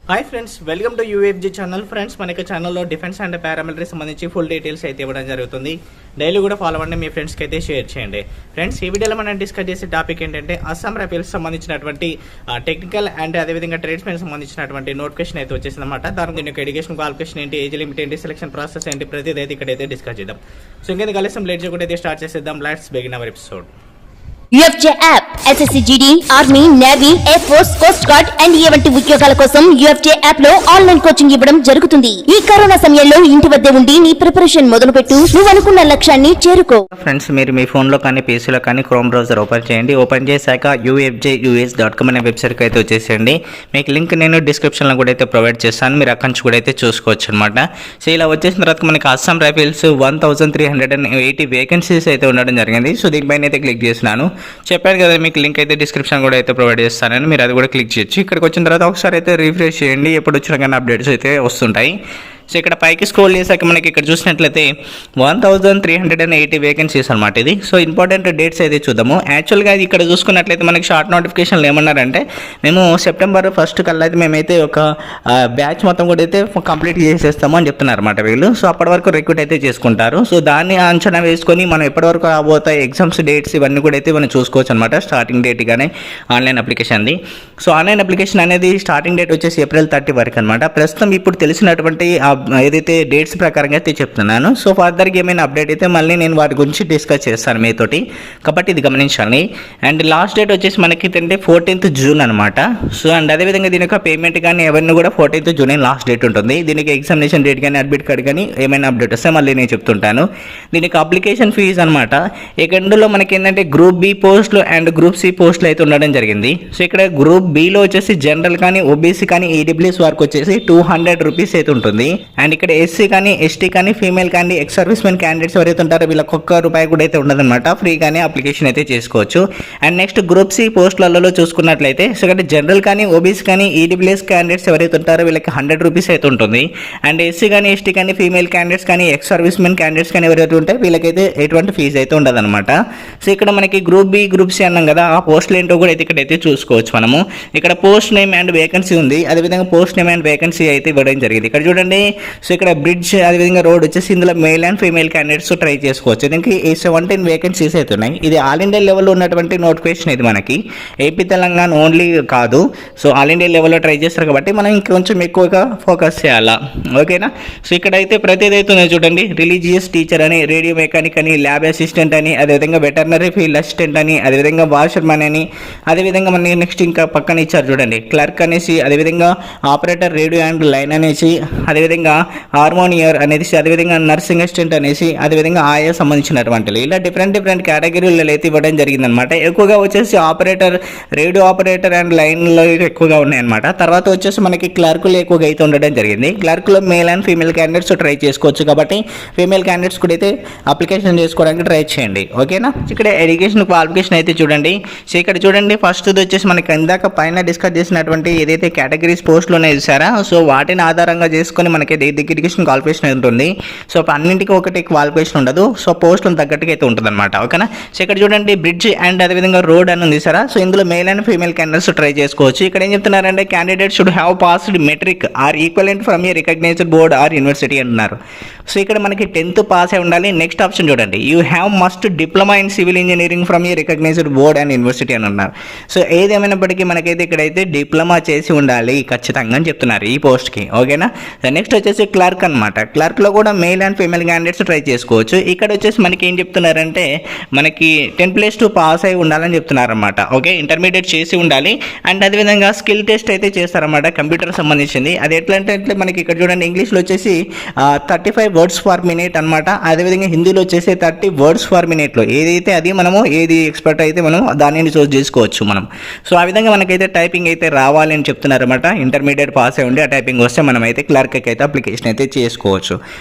Hi friends, welcome to UFG channel. Friends, మనకి ఛానల్లో defence and paramilitary సంబంధించి full details అయితే ఇవ్వడం జరుగుతుంది. డైలీ కూడా ఫాలో అవ్వండి, మీ ఫ్రెండ్స్కి అయితే షేర్ చేయండి. ఫ్రెండ్స్, ఈ వీడియోలో మనం డిస్కస్ చేసే టాపిక్ ఏంటంటే అస్సాం రైఫిల్స్ సంబంధించినటువంటి టెక్నికల్ అండ్ అదేవిధంగా ట్రేడ్స్మెన్ సంబంధించినటువంటి నోటిఫికేషన్ అయితే వచ్చేసిందన్నమాట. దాని యొక్క ఎడ్యుకేషన్ క్వాలిఫికేషన్ ఏంటి, ఏజ్ లిమిట్ ఏంటి, సెలక్షన్ ప్రాసెస్ ఏంటి, ప్రతిదీ అయితే ఇక్కడైతే డిస్కస్ చేద్దాం. సో ఇంకేందుకు కలిసి లేట్ చేయకుండా అయితే స్టార్ట్ చేసేద్దాం. Let's begin our episode. UFJ app SSC GD, army, navy, air force, coast guard and వంటి ఉద్యోగాల కోసం UFJ యాప్ లో ఆన్లైన్ కోచింగ్ ఇవ్వడం జరుగుతుంది. ఈ కరోనా సమయంలో ఇంటి వద్దే ఉండి నీ ప్రిపరేషన్ మొదలుపెట్టు, నువ్వు అనుకున్న లక్ష్యాన్ని చేరుకో. ఫ్రెండ్స్, మీరు మీ ఫోన్లో కానీ పీసీలో కానీ క్రోమ్ బ్రౌజర్ ఓపెన్ చేయండి. ఓపెన్ చేశాక ufjus.com అనే వెబ్సైట్కి అయితే వచ్చేసేయండి. మీకు లింక్ నేను డిస్క్రిప్షన్లో కూడా అయితే ప్రొవైడ్ చేస్తాను, మీరు అక్కడి నుంచి కూడా అయితే చూసుకోవచ్చు అనమాట. సో ఇలా వచ్చేసిన తర్వాత మనకి అస్సాం రైఫిల్స్ 1380 వేకెన్సీస్ అయితే ఉండడం జరిగింది. సో దీనిపైన అయితే క్లిక్ చేసినాను. చెప్పాను కదా, మీకు లింక్ అయితే డిస్క్రిప్షన్ కూడా అయితే ప్రొవైడ్ చేస్తానని, మీరు అది కూడా క్లిక్ చేయొచ్చు. ఇక్కడికి వచ్చిన తర్వాత ఒకసారి అయితే రిఫ్రెష్ చేయండి, ఎప్పుడు వచ్చినా కానీ అప్డేట్స్ అయితే వస్తుంటాయి. సో ఇక్కడ పైకి స్క్రోల్ చేశాక మనకి ఇక్కడ చూసినట్లయితే 1380 వేకెన్సీస్ అనమాట ఇది. సో ఇంపార్టెంట్ డేట్స్ అయితే చూద్దాము. యాక్చువల్గా ఇది ఇక్కడ చూసుకున్నట్లయితే మనకి షార్ట్ నోటిఫికేషన్లు ఏమన్నారంటే, మేము సెప్టెంబర్ 1 కల్లా అయితే మేమైతే ఒక బ్యాచ్ మొత్తం కూడా అయితే కంప్లీట్ చేసేస్తాము అని చెప్తున్నారు అనమాట వీళ్ళు. సో అప్పటి వరకు రిక్రూట్ అయితే చేసుకుంటారు. సో దాన్ని అంచనా వేసుకొని మనం ఎప్పటి వరకు రాబోతాయి ఎగ్జామ్స్ డేట్స్ ఇవన్నీ కూడా అయితే మనం చూసుకోవచ్చు అనమాట. స్టార్టింగ్ డేట్ కానీ ఆన్లైన్ అప్లికేషన్ది. సో ఆన్లైన్ అప్లికేషన్ అనేది స్టార్టింగ్ డేట్ వచ్చేసి ఏప్రిల్ 30 వరకు అనమాట. ప్రస్తుతం ఇప్పుడు తెలిసినటువంటి ఏదైతే డేట్స్ ప్రకారంగా అయితే చెప్తున్నాను. సో ఫర్దర్గా ఏమైనా అప్డేట్ అయితే మళ్ళీ నేను వాటి గురించి డిస్కస్ చేస్తాను మీతోటి, కాబట్టి ఇది గమనించాలి. అండ్ లాస్ట్ డేట్ వచ్చేసి మనకి 14th జూన్ అనమాట. సో అండ్ అదేవిధంగా దీని యొక్క పేమెంట్ కానీ ఎవరిని కూడా 14th జూన్ లాస్ట్ డేట్ ఉంటుంది. దీనికి ఎగ్జామినేషన్ డేట్ కానీ అడ్మిట్ కార్డ్ కానీ ఏమైనా అప్డేట్ వస్తే మళ్ళీ నేను చెప్తుంటాను. దీనికి అప్లికేషన్ ఫీజు అనమాట. ఇక్కడలో మనకి ఏంటంటే గ్రూప్ బి పోస్టులు అండ్ గ్రూప్ సి పోస్టులు అయితే ఉండడం జరిగింది. సో ఇక్కడ గ్రూప్ బిలో వచ్చేసి జనరల్ కానీ ఓబీసీ కానీ ఈడబ్ల్యూఎస్ వరకు వచ్చేసి 200 రూపీస్ అయితే ఉంటుంది. అండ్ ఇక్కడ ఎస్సీ కానీ ఎస్టీ కానీ ఫీమేల్ కానీ ఎక్స్ సర్వీస్ మెన్ క్యాండిడేట్స్ ఎవరైతే ఉంటారో వీళ్ళకి ₹1 కూడా అయితే ఉండదన్నమాట. ఫ్రీగానే అప్లికేషన్ అయితే చేసుకోవచ్చు. అండ్ నెక్స్ట్ గ్రూప్ సి పోస్టులలో చూసుకున్నట్లయితే సో ఇక్కడ జనరల్ కానీ ఓబీసీ కానీ ఈడబ్ల్యూఎస్ క్యాండిడేట్స్ ఎవరైతే ఉంటారో వీళ్ళకి ₹100 అయితే ఉంటుంది. అండ్ ఎస్సీ కానీ ఎస్టీ కానీ ఫీమేల్ క్యాండిడేట్స్ కానీ ఎక్స్ సర్వీస్ మెన్ క్యాండిడేట్స్ కానీ ఎవరైతే ఉంటారో వీళ్ళకైతే ఎటువంటి ఫీజు అయితే ఉండదన్నమాట. సో ఇక్కడ మనకి గ్రూప్ బి గ్రూప్ సి అన్నాం కదా, ఆ పోస్టులు ఏంటో కూడా అయితే ఇక్కడైతే చూసుకోవచ్చు మనము. ఇక్కడ పోస్ట్ నేమ్ అండ్ వేకెన్సీ ఉంది, అదేవిధంగా పోస్ట్ నేమ్ అండ్ వేకెన్సీ అయితే ఇవ్వడం జరిగింది. ఇక్కడ చూడండి, సో ఇక్కడ బ్రిడ్జ్ అదేవిధంగా రోడ్ వచ్చేసి ఇందులో male and female candidates try చేసుకోవచ్చు. దీనికి 17 వేకెన్సీస్ అయితే ఉన్నాయి. ఇది ఆల్ ఇండియా లెవెల్లో ఉన్నటువంటి నోటిఫికేషన్. ఇది మనకి ఏపీ తెలంగాణ ఓన్లీ కాదు. సో ఆల్ ఇండియా లెవెల్లో ట్రై చేస్తారు కాబట్టి మనం ఇంకొంచెం ఎక్కువగా ఫోకస్ చేయాలా, ఓకేనా. సో ఇక్కడైతే ప్రతిదీ అవుతుంది చూడండి. రిలీజియస్ టీచర్ అని, రేడియో మెకానిక్ అని, ల్యాబ్ అసిస్టెంట్ అని, అదేవిధంగా వెటర్నరీ ఫీల్డ్ అసిస్టెంట్ అని, అదేవిధంగా వాషర్మెన్ అని, అదేవిధంగా మనకి నెక్స్ట్ ఇంకా పక్కన ఇచ్చారు చూడండి క్లర్క్ అనేసి, అదేవిధంగా ఆపరేటర్ రేడియో అండ్ లైన్ అనేసి, అదేవిధంగా హార్మోనియర్ అనేసి, అదేవిధంగా నర్సింగ్ అసిస్టెంట్ అనేసి, అదేవిధంగా ఆయా సంబంధించినటువంటి ఇలా డిఫరెంట్ కేటగిరీలలో అయితే ఇవ్వడం జరిగిందనమాట. ఎక్కువగా వచ్చేసి ఆపరేటర్, రేడియో ఆపరేటర్ అండ్ లైన్లో ఎక్కువగా ఉన్నాయన్నమాట. తర్వాత వచ్చేసి మనకి క్లర్కులు ఎక్కువగా అయితే ఉండడం జరిగింది. క్లర్కులో male and female candidates try చేసుకోవచ్చు కాబట్టి ఫీమేల్ క్యాండిడేట్స్ కూడా అయితే అప్లికేషన్ చేసుకోవడానికి ట్రై చేయండి, ఓకేనా. ఇక్కడ ఎడ్యుకేషన్ క్వాలిఫికేషన్ అయితే చూడండి. సో ఇక్కడ చూడండి, ఫస్ట్ వచ్చేసి మనకి ఇందాక పైన డిస్కస్ చేసినటువంటి ఏదైతే కేటగిరీస్ పోస్టులు ఉన్నాయి చూసారా, సో వాటిని ఆధారంగా చేసుకొని మనకి ఎడ్యుకేషన్ క్వాలిఫికేషన్ ఉంటుంది. సో అన్నింటికి ఒకటి క్వాలిఫికేషన్ ఉండదు. సో పోస్టులను తగ్గట్టుగా అయితే ఉంటుంది అనమాట, ఓకేనా. సో ఇక్కడ చూడండి, బ్రిడ్జ్ అండ్ అదేవిధంగా రోడ్ అని ఉంది సారా. సో ఇందులో male and female candidates try చేసుకోవచ్చు. ఇక్కడ ఏం చెప్తున్నారంటే candidate should have passed matric or equivalent from a recognised board or university అంటున్నారు. సో ఇక్కడ మనకి 10th పాస్ అయి ఉండాలి. నెక్స్ట్ ఆప్షన్ చూడండి, you have must diploma in civil engineering from a recognised board and university అని ఉన్నారు. So ఏదేమైనప్పటికీ మనకైతే ఇక్కడైతే డిప్లొమా చేసి ఉండాలి ఖచ్చితంగా అని చెప్తున్నారు ఈ పోస్ట్కి, ఓకేనా. నెక్స్ట్ వచ్చేసి క్లర్క్ అనమాట. క్లర్క్లో కూడా male and female candidates try చేసుకోవచ్చు. ఇక్కడ వచ్చేసి మనకి ఏం చెప్తున్నారంటే మనకి 10+2 పాస్ అయి ఉండాలని చెప్తున్నారన్నమాట, ఓకే. ఇంటర్మీడియట్ చేసి ఉండాలి. అండ్ అదేవిధంగా స్కిల్ టెస్ట్ అయితే చేస్తారన్నమాట, కంప్యూటర్ సంబంధించింది. అది ఎట్లా అంటే మనకి ఇక్కడ చూడండి, ఇంగ్లీష్లో వచ్చేసి 35 వర్డ్స్ పర్ మినిట్ అనమాట. అదేవిధంగా హిందీలో వచ్చేసి 30 వర్డ్స్ పర్ మినిట్లో ఏదైతే అది మనము ఏది ఎక్స్పర్ట్ అయితే మనం దానిని చూస్ చేసుకోవచ్చు మనం. సో ఆ విధంగా మనకైతే టైపింగ్ అయితే రావాలి అని చెప్తున్నారన్నమాట. ఇంటర్మీడియట్ పాస్ అయి ఉండి ఆ టైపింగ్ వస్తే మనం అయితే క్లర్క్కి అయితే అప్లికేషన్ అయితే చేసుకోవచ్చు.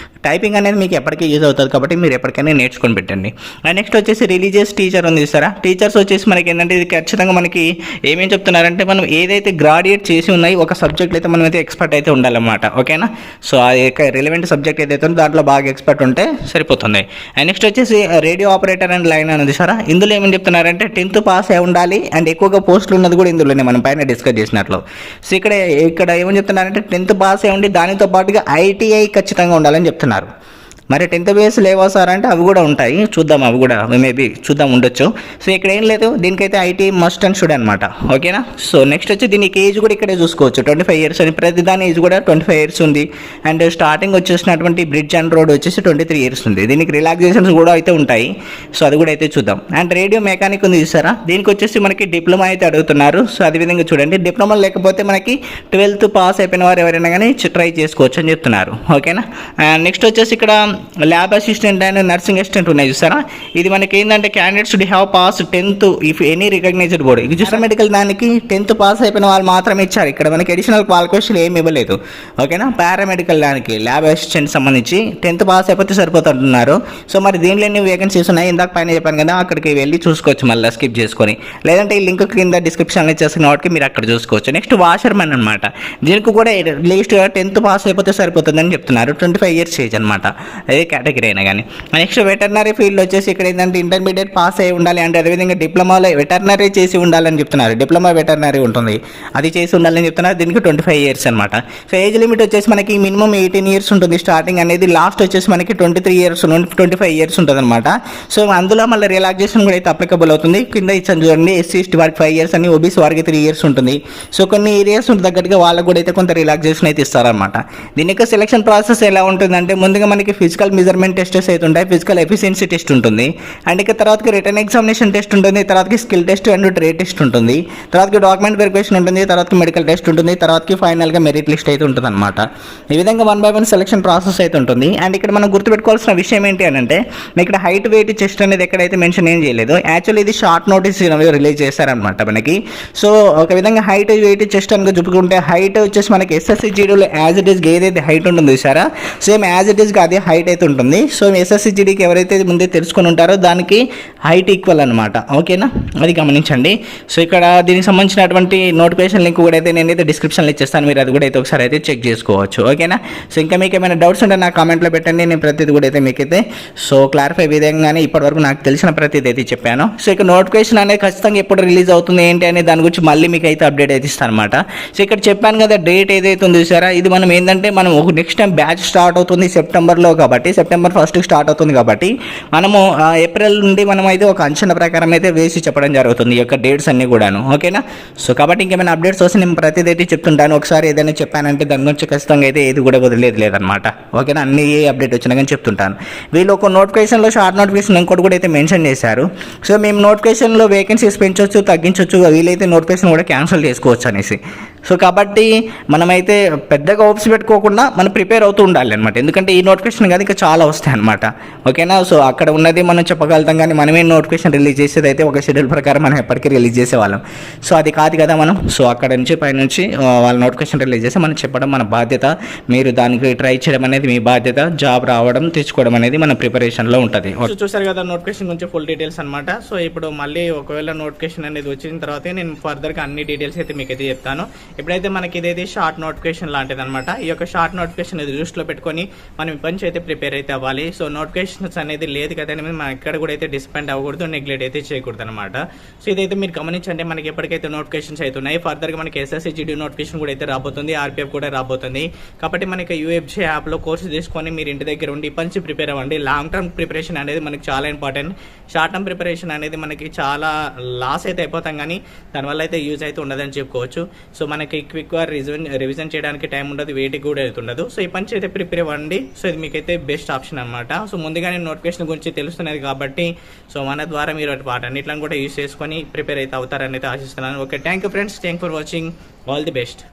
టైపింగ్ అనేది మీకు ఎప్పటికీ యూజ్ అవుతుంది కాబట్టి మీరు ఎప్పటికైనా నేర్చుకొని పెట్టండి. అండ్ నెక్స్ట్ వచ్చేసి రిలీజియస్ టీచర్ ఉంది చూసారా. టీచర్స్ వచ్చేసి మనకి ఏంటంటే ఇది ఖచ్చితంగా మనకి ఏమేం చెప్తున్నారంటే మనం ఏదైతే గ్రాడ్యుయేట్ చేసి ఉన్నాయి ఒక సబ్జెక్ట్ అయితే మనం అయితే ఎక్స్పర్ట్ అయితే ఉండాలన్నమాట. ఓకేనా. సో ఆ యొక్క రిలవెంట్ సబ్జెక్ట్ ఏదైతే ఉందో దాంట్లో బాగా ఎక్స్పర్ట్ ఉంటే సరిపోతుంది. అండ్ నెక్స్ట్ వచ్చేసి రేడియో ఆపరేటర్ అండ్ లైన్ అనేది సారా. ఇందులో ఏమని చెప్తున్నారంటే 10th పాస్ అయి ఉండాలి అండ్ ఎక్కువగా పోస్టులు ఉన్నది కూడా ఇందులోనే మనం పైన డిస్కస్ చేసినట్లు. సో ఇక్కడ ఏమని చెప్తున్నారంటే 10th పాస్ అయి ఉండి దానితో పాటుగా ఐటీఐ ఖచ్చితంగా ఉండాలని చెప్తున్నారు. మరి 10th బేస్ లేవా సార్ అంటే అవి కూడా ఉంటాయి, చూద్దాం, అవి కూడా మేబీ చూద్దాం ఉండొచ్చు. సో ఇక్కడ ఏం లేదు, దీనికైతే ఐటీ మస్ట్ అండ్ షుడ్ అనమాట. ఓకేనా. సో నెక్స్ట్ వచ్చి దీనికి ఏజ్ కూడా ఇక్కడే చూసుకోవచ్చు, 25 years అని. ప్రతి దాని ఏజ్ కూడా 25 years ఉంది. అండ్ స్టార్టింగ్ వచ్చేసినటువంటి బ్రిడ్జ్ అండ్ రోడ్ వచ్చేసి 23 years ఉంది. దీనికి రిలాక్సేషన్స్ కూడా అయితే ఉంటాయి. సో అది కూడా అయితే చూద్దాం. అండ్ రేడియో మెకానిక్ ఉంది చూసారా, దీనికి వచ్చేసి మనకి డిప్లొమా అయితే అడుగుతున్నారు. సో అదేవిధంగా చూడండి, డిప్లొమా లేకపోతే మనకి 12th పాస్ అయిపోయిన వారు ఎవరైనా కానీ ట్రై చేసుకోవచ్చు అని చెప్తున్నారు. ఓకేనా. అండ్ నెక్స్ట్ వచ్చేసి ఇక్కడ lab assistant and nursing assistant ఉన్నాయి చూసారా. ఇది మనకి ఏంటంటే candidates the have pass 10th if any recognised board. ఇది చూసారా, మెడికల్ దానికి 10th పాస్ అయిపోయిన వాళ్ళు మాత్రమే ఇచ్చారు. ఇక్కడ మనకి అడిషనల్ క్వాలిఫికేషన్ ఏమి ఇవ్వలేదు. ఓకేనా. పారామెడికల్ దానికి ల్యాబ్ అసిస్టెంట్ సంబంధించి 10th పాస్ అయిపోతే సరిపోతుంటున్నారు. సో మరి దీనిలో ఎన్ని వేకెన్సీస్ ఉన్నాయి ఇందాక పైన చెప్పాను కదా, అక్కడికి వెళ్ళి చూసుకోవచ్చు మళ్ళీ స్కిప్ చేసుకొని, లేదంటే ఈ లింక్ కింద డిస్క్రిప్షన్లో ఇచ్చేసిన వాటికి మీరు అక్కడ చూసుకోవచ్చు. నెక్స్ట్ వాషర్మెన్ అనమాట. దీనికి కూడా లీస్ట్ 10th పాస్ అయిపోతే సరిపోతుందని చెప్తున్నారు. 25 years ఏజ్ అనమాట, అదే కేటగిరీ అయినా కానీ. నెక్స్ట్ వెటర్నరీ ఫీల్డ్ వచ్చేసి ఇక్కడ ఏంటంటే ఇంటర్మీడియట్ పాస్ అయి ఉండాలి అండ్ అదేవిధంగా డిప్లొమాలో వెటర్నరీ చేసి ఉండాలని చెప్తున్నారు. డిప్లొమా వెటర్నరీ ఉంటుంది, అది చేసి ఉండాలని చెప్తున్నారు. దీనికి 25 years అనమాట. సో ఏజ్ లిమిట్ వచ్చేసి మనకి మినిమం 18 years ఉంటుంది స్టార్టింగ్ అనేది, లాస్ట్ వచ్చేసి మనకి 23 years నుండి 25 years ఉంటుంది అనమాట. సో అందులో మళ్ళీ రిలాక్సేషన్ కూడా అయితే అప్లికబుల్ అవుతుంది. కింద ఇచ్చాను చూడండి, SC ST వారికి 5 years అని, OBC వారికి 3 years ఉంటుంది. సో కొన్ని ఏరియాస్ తగ్గట్టుగా వాళ్ళకు కూడా అయితే కొంత రిలాక్సేషన్ అయితే ఇస్తారనమాట. దీని యొక్క సెలక్షన్ ప్రాసెస్ ఎలా ఉంటుందంటే ముందుగా మనకి ఫిజికల్ మెజర్మెంట్ టెస్టెస్ అయితే ఉంటాయి, ఫిజికల్ ఎఫిషియన్సీ టెస్ట్ ఉంటుంది, అండ్ ఇక తర్వాతకి రిటర్న్ ఎగ్జామినేషన్ టెస్ట్ ఉంటుంది, తర్వాతకి skill test and trade test ఉంటుంది, తర్వాతకి డాక్యుమెంట్ వెరిఫికేషన్ ఉంటుంది, తర్వాతకి మెడికల్ టెస్ట్ ఉంటుంది, తర్వాతకి ఫైనల్గా మెరిట్ లిస్ట్ అయితే ఉంటుంది అనమాట. ఈ విధంగా 1 by 1 సెలక్షన్ ప్రాసెస్ అయితే ఉంటుంది. అండ్ ఇక్కడ మనం గుర్తుపెట్టుకోవాల్సిన విషయం ఏంటి అని అంటే ఇక్కడ హైట్ వెయిట్ చెస్ట్ అనేది ఎక్కడైతే మెన్షన్ ఏం చేయలేదు. యాక్చువల్లీ ఇది షార్ట్ నోటీస్ రిలీజ్ చేశారనమాట మనకి. సో ఒక విధంగా హైట్ వెయిట్ చెస్ట్ అని చెప్పుకుంటే హైట్ వచ్చేసి మనకి SSC GDలో యాజ్ ఇట్ ఈస్ ఏదైతే హైట్ ఉంటుంది చూసారా, సేమ్ యాజ్ ఇట్ ఈస్గా అదే హైట్ అయితే ఉంటుంది. సో SSC GDకి ఎవరైతే ముందే తెలుసుకొని ఉంటారో దానికి హైట్ ఈక్వల్ అనమాట. ఓకేనా, అది గమనించండి. సో ఇక్కడ దీనికి సంబంధించినటువంటి నోటిఫికేషన్ లింక్ కూడా అయితే నేనైతే డిస్క్రిప్షన్లో ఇచ్చేస్తాను, మీరు అది కూడా అయితే ఒకసారి అయితే చెక్ చేసుకోవచ్చు. ఓకేనా. సో ఇంకా మీకు ఏమైనా డౌట్స్ ఉంటే నా కామెంట్లో పెట్టండి, నేను ప్రతిదీ కూడా అయితే మీకైతే సో క్లారిఫై విధంగానే ఇప్పటివరకు నాకు తెలిసిన ప్రతిదీ అయితే చెప్పాను. సో ఇక నోటిఫికేషన్ అనేది ఖచ్చితంగా ఎప్పుడు రిలీజ్ అవుతుంది ఏంటి అనే దాని గురించి మళ్ళీ మీకు అయితే అప్డేట్ అయితే ఇస్తాను అనమాట. సో ఇక్కడ చెప్పాను కదా డేట్ ఏదైతే ఉంది చూసారా, ఇది మనం ఏంటంటే మనం నెక్స్ట్ టైం బ్యాచ్ స్టార్ట్ అవుతుంది సెప్టెంబర్లో కాబట్టి, September 1st స్టార్ట్ అవుతుంది కాబట్టి మనము ఏప్రిల్ నుండి మనం అయితే ఒక అంచనా ప్రకారం అయితే వేసి చెప్పడం జరుగుతుంది ఈ యొక్క డేట్స్ అన్నీ కూడాను. ఓకేనా. సో కాబట్టి ఇంకేమైనా అప్డేట్స్ వస్తే నేను ప్రతిదీ అయితే చెప్తుంటాను. ఒకసారి ఏదైనా చెప్పానంటే దాని గురించి ఖచ్చితంగా అయితే ఏది కూడా వదిలేదు లేదనమాట. ఓకేనా. అన్ని ఏ అప్డేట్ వచ్చినా కానీ చెప్తుంటాను. వీళ్ళు ఒక నోటిఫికేషన్లో షార్ట్ నోటిఫికేషన్ ఇంకోటి కూడా అయితే మెన్షన్ చేశారు. సో మేము నోటిఫికేషన్లో వేకెన్సీస్ పెంచవచ్చు, తగ్గించవచ్చు, వీలైతే నోటిఫికేషన్ కూడా క్యాన్సిల్ చేసుకోవచ్చు అనేసి. సో కాబట్టి మనమైతే పెద్దగా హోప్స్ పెట్టుకోకుండా మనం ప్రిపేర్ అవుతూ ఉండాలి అనమాట. ఎందుకంటే ఈ నోటిఫికేషన్ కాదు ఇంకా చాలా వస్తాయి అనమాట. ఓకేనా. సో అక్కడ ఉన్నది మనం చెప్పగలుగుతాం కానీ మనమే నోటిఫికేషన్ రిలీజ్ చేసేది అయితే ఒక షెడ్యూల్ ప్రకారం మనం ఎప్పటికీ రిలీజ్ చేసేవాళ్ళం. సో అది కాదు కదా మనం. సో అక్కడ నుంచి పైనుంచి వాళ్ళ నోటిఫికేషన్ రిలీజ్ చేసి మనం చెప్పడం మన బాధ్యత. మీరు దానికి ట్రై చేయడం అనేది మీ బాధ్యత. జాబ్ రావడం తెచ్చుకోవడం అనేది మన ప్రిపరేషన్లో ఉంటుంది. చూసారు కదా నోటిఫికేషన్ గురించి ఫుల్ డీటెయిల్స్ అనమాట. సో ఇప్పుడు మళ్ళీ ఒకవేళ నోటిఫికేషన్ అనేది వచ్చిన తర్వాత నేను ఫర్దర్గా అన్ని డీటెయిల్స్ అయితే మీకు అయితే చెప్తాను. ఇప్పుడైతే మనకి ఇదైతే షార్ట్ నోటిఫికేషన్ లాంటిది అనమాట. ఈ యొక్క షార్ట్ నోటిఫికేషన్ ఇది దృష్టిలో పెట్టుకొని మనం ఇప్పటి నుంచి అయితే ప్రిపేర్ అయితే అవ్వాలి. సో నోటిఫికేషన్స్ అనేది లేదు కదా అని మనం ఎక్కడ కూడా అయితే డిస్పెండ్ అవ్వకూడదు, నెగ్లెక్ట్ అయితే చేయకూడదు అనమాట. సో ఇదైతే మీరు గమనించండి, మనకి ఎప్పటికైతే నోటిఫికేషన్స్ అవుతున్నాయి ఫర్దర్గా మనకి SSC GD నోటిఫికేషన్ కూడా అయితే రాబోతుంది, RPF కూడా రాబోతుంది. కాబట్టి మనకి UFJ యాప్లో కోర్సు తీసుకొని మీరు ఇంటి దగ్గర ఉండి ఇప్పటి నుంచి ప్రిపేర్ అవ్వండి. లాంగ్ టర్మ్ ప్రిపరేషన్ అనేది మనకి చాలా ఇంపార్టెంట్. షార్ట్ టర్మ్ ప్రిపరేషన్ అనేది మనకి చాలా లాస్ అయితే అయిపోతాం కానీ దానివల్ల అయితే యూజ్ అయితే ఉండదని చెప్పుకోవచ్చు. సో మనకి క్విక్గా రివిజన్ చేయడానికి టైం ఉండదు, వెయిట్ కూడా అయితే ఉండదు. సో ఈ పంచి అయితే ప్రిపేర్ అవ్వండి. సో ఇది మీకైతే బెస్ట్ ఆప్షన్ అనమాట. సో ముందుగానే నోటిఫికేషన్ గురించి తెలుస్తున్నది కాబట్టి సో మన ద్వారా మీరు వాటన్నిటిని కూడా యూజ్ చేసుకొని ప్రిపేర్ అయితే అవుతారని అయితే ఆశిస్తున్నాను. Okay, thank you friends, thank for watching, all the best.